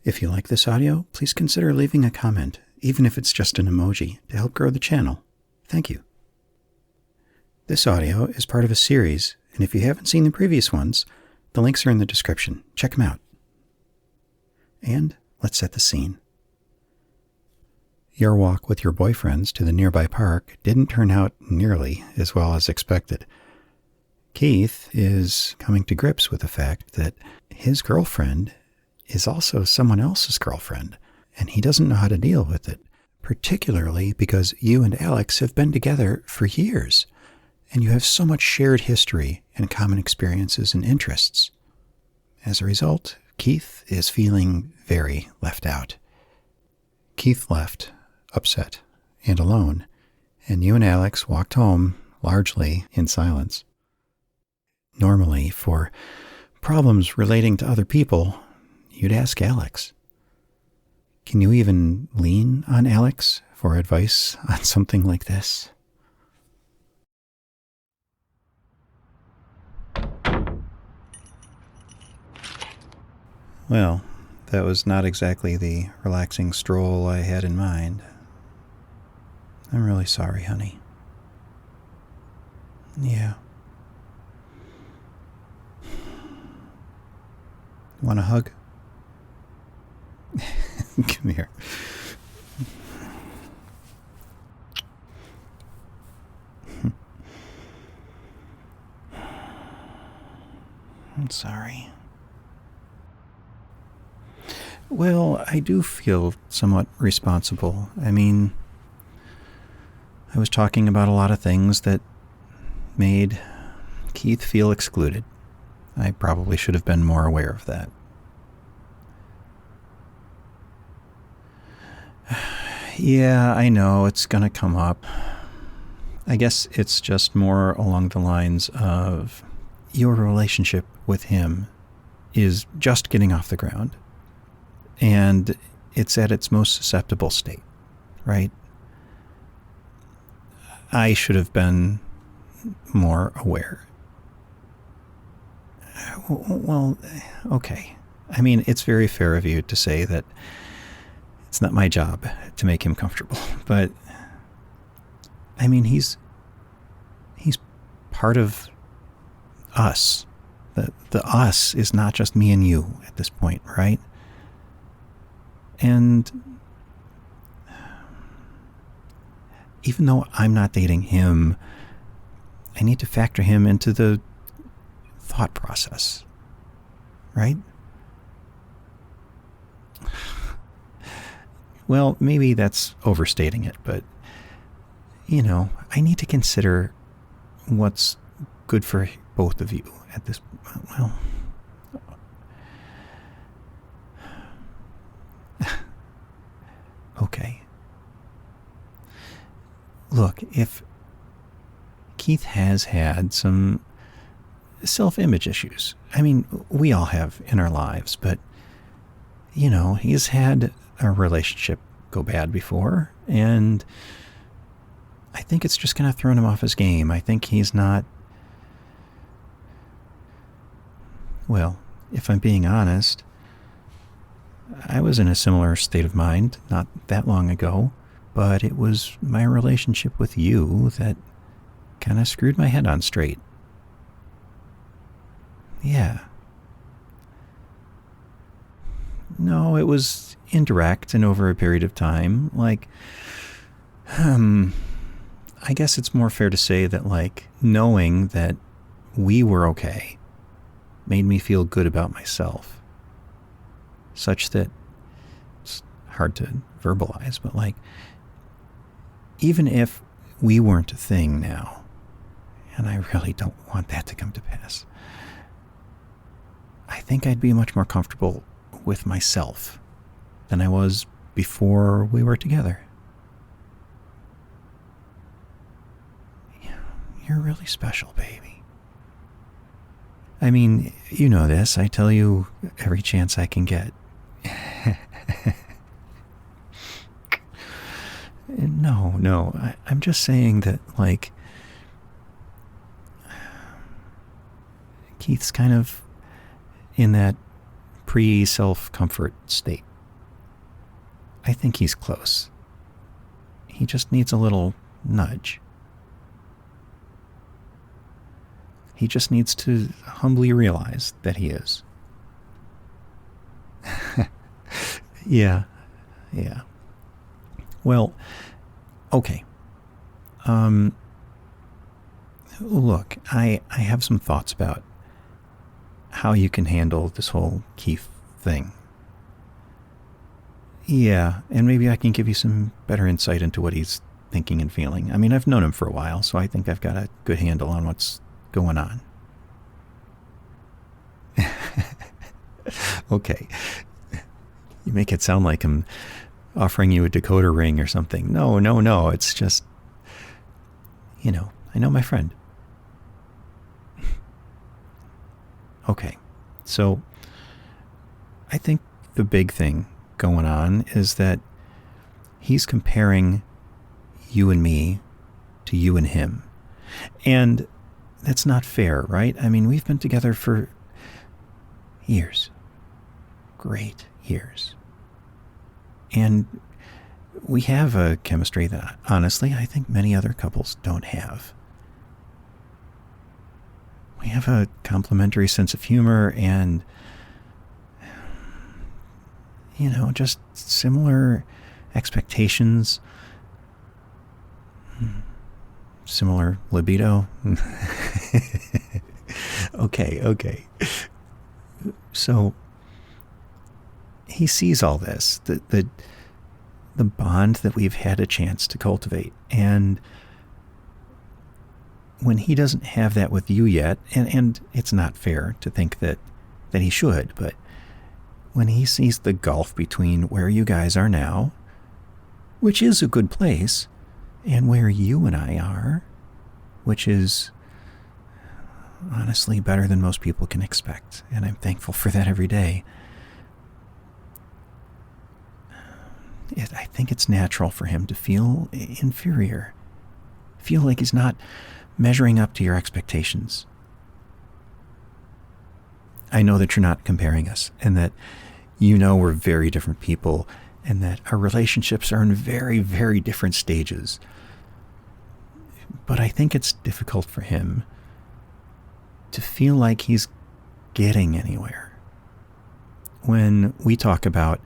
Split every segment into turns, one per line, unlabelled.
If you like this audio, please consider leaving a comment, even if it's just an emoji, to help grow the channel. Thank you. This audio is part of a series, and if you haven't seen the previous ones, the links are in the description. Check them out. And let's set the scene. Your walk with your boyfriends to the nearby park didn't turn out nearly as well as expected. Keith is coming to grips with the fact that his girlfriend is also someone else's girlfriend, and he doesn't know how to deal with it, particularly because you and Alex have been together for years, and you have so much shared history and common experiences and interests. As a result, Keith is feeling very left out. Keith left, upset and alone, and you and Alex walked home largely in silence. Normally, for problems relating to other people, you'd ask Alex. Can you even lean on Alex for advice on something like this? Well, that was not exactly the relaxing stroll I had in mind. I'm really sorry, honey. Yeah. Want a hug? Come here. I'm sorry. Well, I do feel somewhat responsible. I mean, I was talking about a lot of things that made Keith feel excluded. I probably should have been more aware of that. Yeah, I know it's going to come up. I guess it's just more along the lines of your relationship with him is just getting off the ground. And it's at its most susceptible state, right? I should have been more aware. Well, okay. I mean, it's very fair of you to say that it's not my job to make him comfortable, but I mean, he's part of us. The us is not just me and you at this point, right? And even though I'm not dating him, I need to factor him into the thought process, right? Well, maybe that's overstating it, but, you know, I need to consider what's good for both of you at this, well, okay. Look, if Keith has had some self-image issues, I mean, we all have in our lives, but, you know, he's had a relationship go bad before, and I think it's just kind of thrown him off his game. I think he's not, well, if I'm being honest, I was in a similar state of mind not that long ago, but it was my relationship with you that kind of screwed my head on straight. Yeah. No, it was indirect and over a period of time. Like, I guess it's more fair to say that, like, knowing that we were okay made me feel good about myself. Such that it's hard to verbalize, but like, even if we weren't a thing now, and I really don't want that to come to pass, I think I'd be much more comfortable with myself than I was before we were together. You're really special, baby. I mean, you know this. I tell you every chance I can get. No. I'm just saying that, like, Keith's kind of in that pre-self-comfort state I think he's close. He just needs a little nudge. He just needs to humbly realize that he is. Yeah. Well, okay. Look, I have some thoughts about how you can handle this whole Keith thing. Yeah, and maybe I can give you some better insight into what he's thinking and feeling. I mean, I've known him for a while, so I think I've got a good handle on what's going on. Okay. You make it sound like I'm offering you a decoder ring or something. No. It's just, I know my friend. Okay. So I think the big thing going on is that he's comparing you and me to you and him. And that's not fair, right? I mean, we've been together for years. Great years. And we have a chemistry that, honestly, I think many other couples don't have. We have a complementary sense of humor and, just similar expectations, similar libido. Okay. So he sees all this, the bond that we've had a chance to cultivate. And when he doesn't have that with you yet, and it's not fair to think that he should, but when he sees the gulf between where you guys are now, which is a good place, and where you and I are, which is honestly better than most people can expect, and I'm thankful for that every day. I think it's natural for him to feel inferior, feel like he's not measuring up to your expectations. I know that you're not comparing us, and that we're very different people, and that our relationships are in very, very different stages. But I think it's difficult for him to feel like he's getting anywhere when we talk about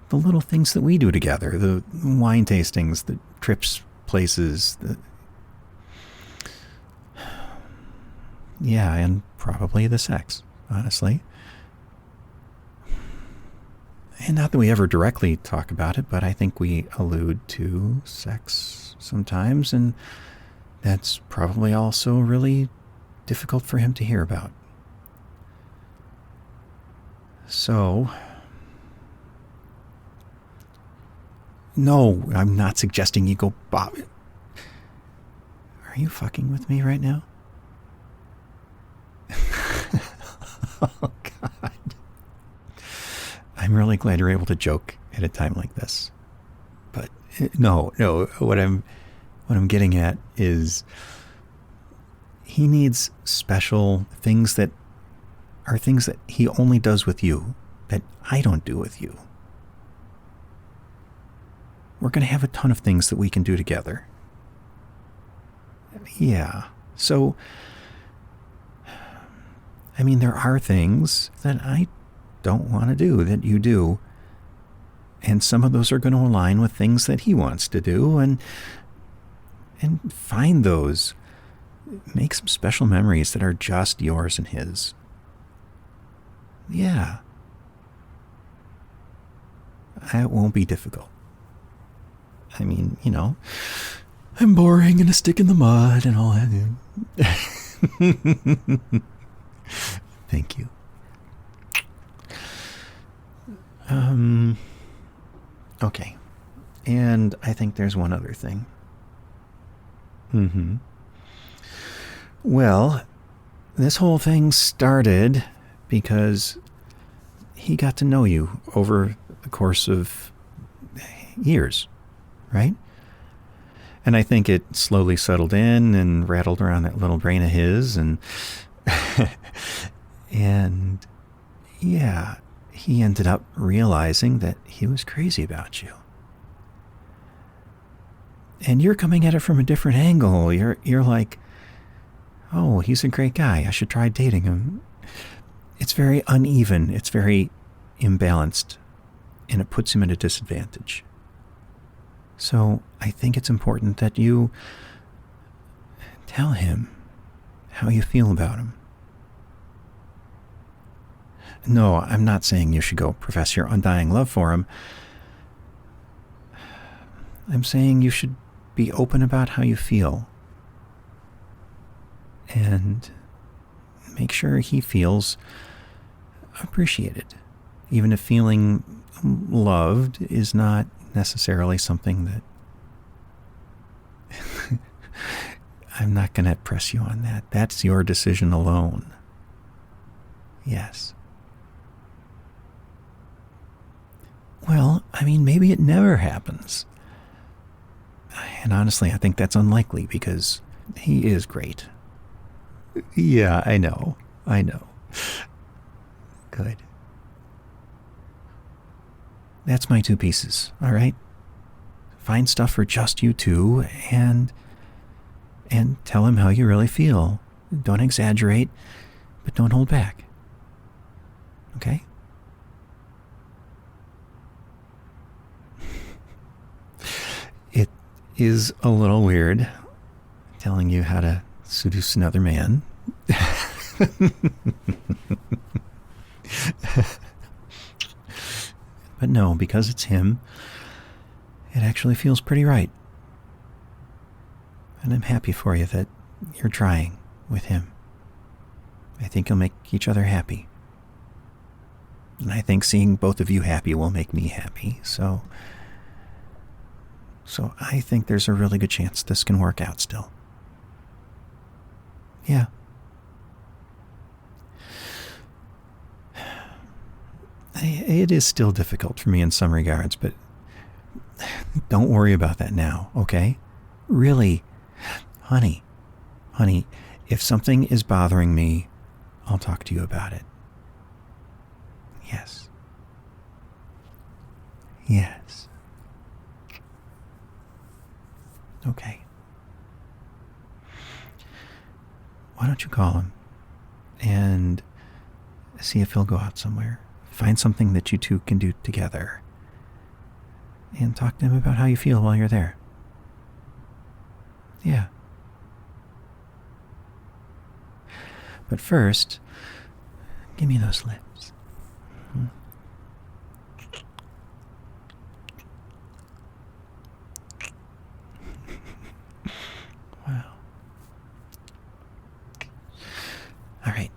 the little things that we do together, the wine tastings, the trips, places, and probably the sex, honestly. And not that we ever directly talk about it, but I think we allude to sex sometimes, and that's probably also really difficult for him to hear about. So, no, I'm not suggesting you go Bob. Are you fucking with me right now? Oh, God. I'm really glad you're able to joke at a time like this. But no, what I'm getting at is he needs special things that are things that he only does with you, that I don't do with you. We're going to have a ton of things that we can do together. Yeah. So, I mean, there are things that I don't want to do that you do. And some of those are going to align with things that he wants to do. And find those. Make some special memories that are just yours and his. Yeah. It won't be difficult. I mean, I'm boring and a stick in the mud and all that. Thank you. Okay. And I think there's one other thing. Well, this whole thing started because he got to know you over the course of years, right? And I think it slowly settled in and rattled around that little brain of his, and and yeah, he ended up realizing that he was crazy about you. And you're coming at it from a different angle. You're like, oh, he's a great guy. I should try dating him. It's very uneven. It's very imbalanced. And it puts him at a disadvantage. So I think it's important that you tell him how you feel about him. No, I'm not saying you should go profess your undying love for him. I'm saying you should be open about how you feel. And make sure he feels appreciated. Even if feeling loved is not necessarily something that... I'm not going to press you on that. That's your decision alone. Yes. Well, I mean, maybe it never happens. And honestly, I think that's unlikely because he is great. Yeah, I know. Good. That's my 2 pieces, all right? Find stuff for just you two and tell him how you really feel. Don't exaggerate, but don't hold back. Okay? It is a little weird telling you how to seduce another man. But no, because it's him, it actually feels pretty right. And I'm happy for you that you're trying with him. I think you'll make each other happy. And I think seeing both of you happy will make me happy. So I think there's a really good chance this can work out still. Yeah. It is still difficult for me in some regards, but don't worry about that now, okay? Really, honey, if something is bothering me, I'll talk to you about it. Yes. Okay. Why don't you call him and see if he'll go out somewhere? Find something that you two can do together. And talk to him about how you feel while you're there. Yeah. But first, give me those lips. Wow. All right.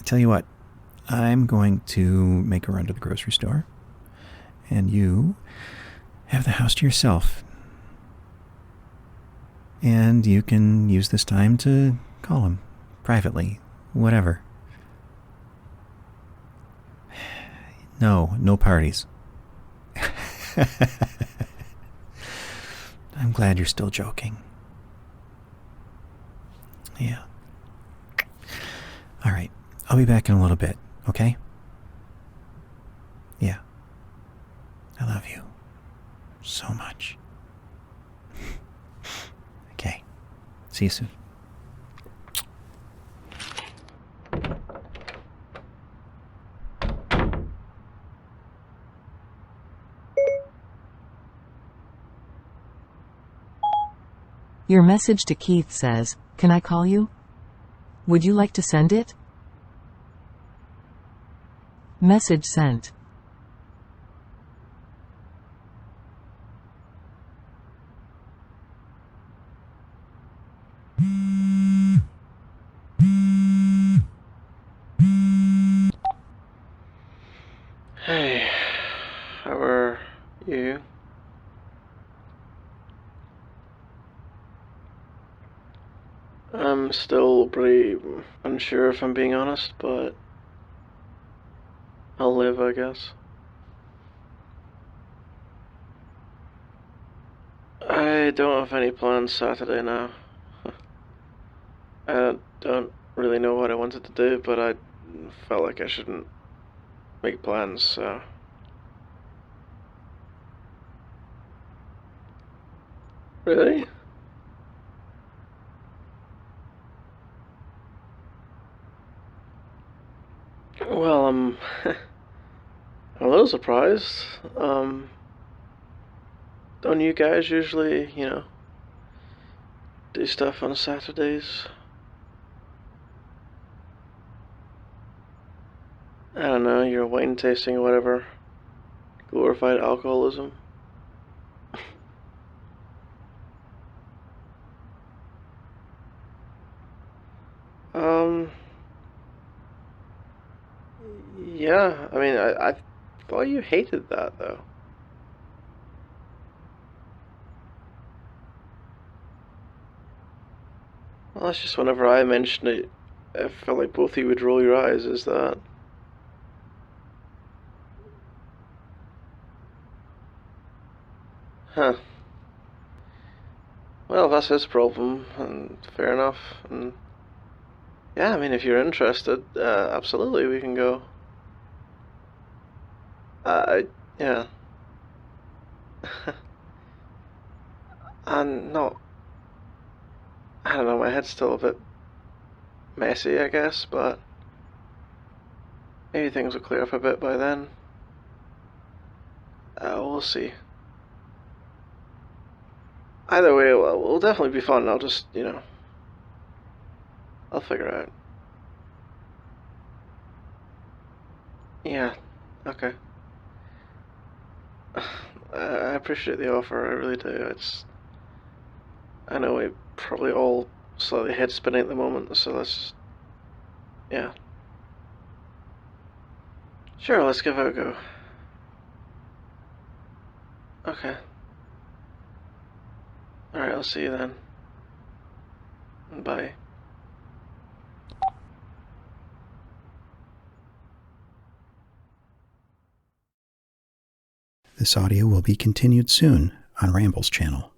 Tell you what. I'm going to make a run to the grocery store. And you have the house to yourself. And you can use this time to call him privately, whatever. No parties. I'm glad you're still joking. Yeah. All right. I'll be back in a little bit, okay? Yeah. I love you so much. Okay. See you soon.
Your message to Keith says, "Can I call you? Would you like to send it?" Message sent.
Hey, how are you? I'm still pretty unsure if I'm being honest, but I'll live, I guess. I don't have any plans Saturday now. I don't really know what I wanted to do, but I felt like I shouldn't make plans, so... Really? Well, I'm a little surprised. Don't you guys usually, do stuff on Saturdays? I don't know, your wine tasting or whatever. Glorified alcoholism. Um, yeah, I mean, I thought you hated that, though. Well, that's just whenever I mention it, I felt like both of you would roll your eyes, is that? Huh. Well, that's his problem, and fair enough. And yeah, I mean, if you're interested, absolutely, we can go. Yeah. And no, I don't know, my head's still a bit messy, I guess, but maybe things will clear up a bit by then. We'll see. Either way, well, it'll definitely be fun. I'll just, I'll figure it out. Yeah, okay. I appreciate the offer, I really do. I know we probably all slightly head spinning at the moment, so yeah. Sure, let's give it a go. Okay. Alright, I'll see you then. Bye.
This audio will be continued soon on Ramble's channel.